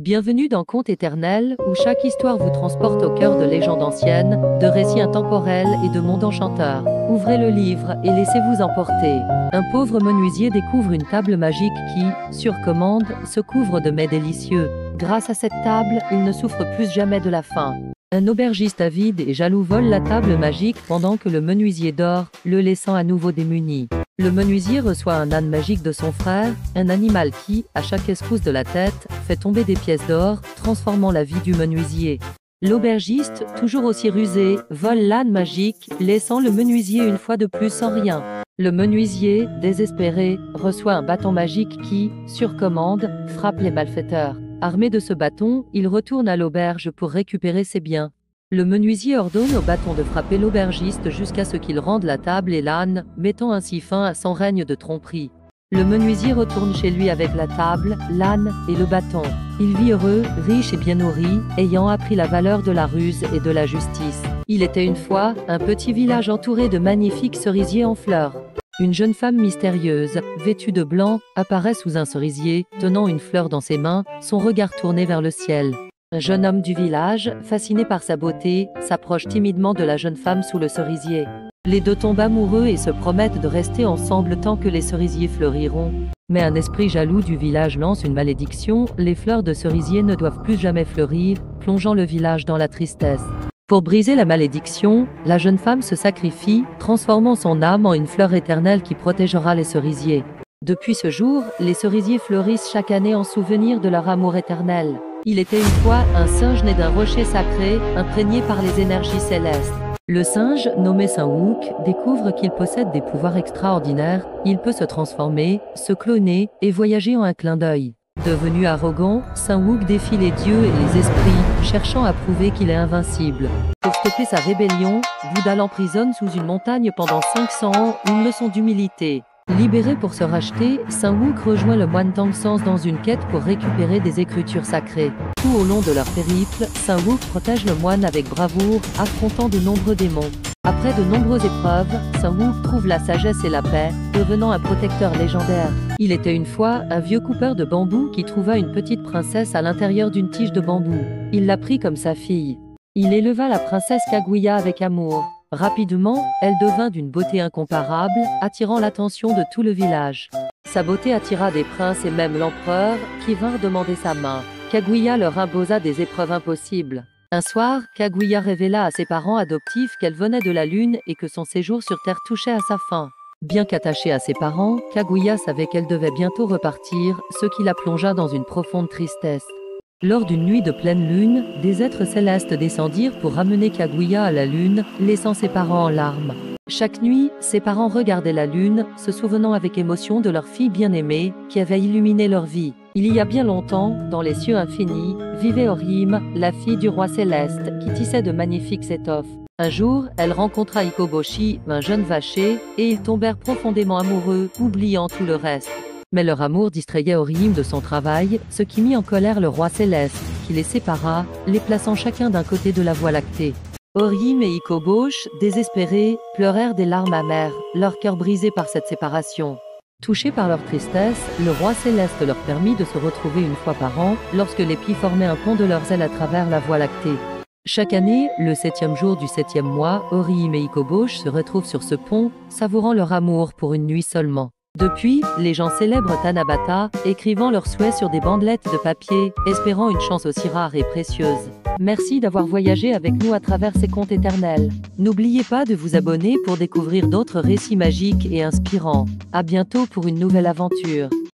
Bienvenue dans Contes éternels, où chaque histoire vous transporte au cœur de légendes anciennes, de récits intemporels et de mondes enchanteurs. Ouvrez le livre et laissez-vous emporter. Un pauvre menuisier découvre une table magique qui, sur commande, se couvre de mets délicieux. Grâce à cette table, il ne souffre plus jamais de la faim. Un aubergiste avide et jaloux vole la table magique pendant que le menuisier dort, le laissant à nouveau démuni. Le menuisier reçoit un âne magique de son frère, un animal qui, à chaque escousse de la tête, fait tomber des pièces d'or, transformant la vie du menuisier. L'aubergiste, toujours aussi rusé, vole l'âne magique, laissant le menuisier une fois de plus sans rien. Le menuisier, désespéré, reçoit un bâton magique qui, sur commande, frappe les malfaiteurs. Armé de ce bâton, il retourne à l'auberge pour récupérer ses biens. Le menuisier ordonne au bâton de frapper l'aubergiste jusqu'à ce qu'il rende la table et l'âne, mettant ainsi fin à son règne de tromperie. Le menuisier retourne chez lui avec la table, l'âne et le bâton. Il vit heureux, riche et bien nourri, ayant appris la valeur de la ruse et de la justice. Il était une fois un petit village entouré de magnifiques cerisiers en fleurs. Une jeune femme mystérieuse, vêtue de blanc, apparaît sous un cerisier, tenant une fleur dans ses mains, son regard tourné vers le ciel. Un jeune homme du village, fasciné par sa beauté, s'approche timidement de la jeune femme sous le cerisier. Les deux tombent amoureux et se promettent de rester ensemble tant que les cerisiers fleuriront. Mais un esprit jaloux du village lance une malédiction, les fleurs de cerisier ne doivent plus jamais fleurir, plongeant le village dans la tristesse. Pour briser la malédiction, la jeune femme se sacrifie, transformant son âme en une fleur éternelle qui protégera les cerisiers. Depuis ce jour, les cerisiers fleurissent chaque année en souvenir de leur amour éternel. Il était une fois un singe né d'un rocher sacré, imprégné par les énergies célestes. Le singe, nommé Saint-Wook, découvre qu'il possède des pouvoirs extraordinaires, il peut se transformer, se cloner et voyager en un clin d'œil. Devenu arrogant, Saint-Wook défie les dieux et les esprits, cherchant à prouver qu'il est invincible. Pour stopper sa rébellion, Bouddha l'emprisonne sous une montagne pendant 500 ans, une leçon d'humilité. Libéré pour se racheter, Saint-Wook rejoint le moine Tang-Sens dans une quête pour récupérer des écritures sacrées. Tout au long de leur périple, Saint-Wook protège le moine avec bravoure, affrontant de nombreux démons. Après de nombreuses épreuves, Saint-Wook trouve la sagesse et la paix, devenant un protecteur légendaire. Il était une fois un vieux coupeur de bambou qui trouva une petite princesse à l'intérieur d'une tige de bambou. Il la prit comme sa fille. Il éleva la princesse Kaguya avec amour. Rapidement, elle devint d'une beauté incomparable, attirant l'attention de tout le village. Sa beauté attira des princes et même l'empereur, qui vinrent demander sa main. Kaguya leur imposa des épreuves impossibles. Un soir, Kaguya révéla à ses parents adoptifs qu'elle venait de la Lune et que son séjour sur Terre touchait à sa fin. Bien qu'attachée à ses parents, Kaguya savait qu'elle devait bientôt repartir, ce qui la plongea dans une profonde tristesse. Lors d'une nuit de pleine lune, des êtres célestes descendirent pour ramener Kaguya à la lune, laissant ses parents en larmes. Chaque nuit, ses parents regardaient la lune, se souvenant avec émotion de leur fille bien-aimée, qui avait illuminé leur vie. Il y a bien longtemps, dans les cieux infinis, vivait Orim, la fille du roi céleste, qui tissait de magnifiques étoffes. Un jour, elle rencontra Ikoboshi, un jeune vacher, et ils tombèrent profondément amoureux, oubliant tout le reste. Mais leur amour distrayait Orim de son travail, ce qui mit en colère le roi céleste, qui les sépara, les plaçant chacun d'un côté de la voie lactée. Orim et Ikobosh, désespérés, pleurèrent des larmes amères, leur cœur brisé par cette séparation. Touchés par leur tristesse, le roi céleste leur permit de se retrouver une fois par an, lorsque les pies formaient un pont de leurs ailes à travers la voie lactée. Chaque année, le 7e jour du 7e mois, Orim et Ikobosh se retrouvent sur ce pont, savourant leur amour pour une nuit seulement. Depuis, les gens célèbrent Tanabata, écrivant leurs souhaits sur des bandelettes de papier, espérant une chance aussi rare et précieuse. Merci d'avoir voyagé avec nous à travers ces contes éternels. N'oubliez pas de vous abonner pour découvrir d'autres récits magiques et inspirants. À bientôt pour une nouvelle aventure.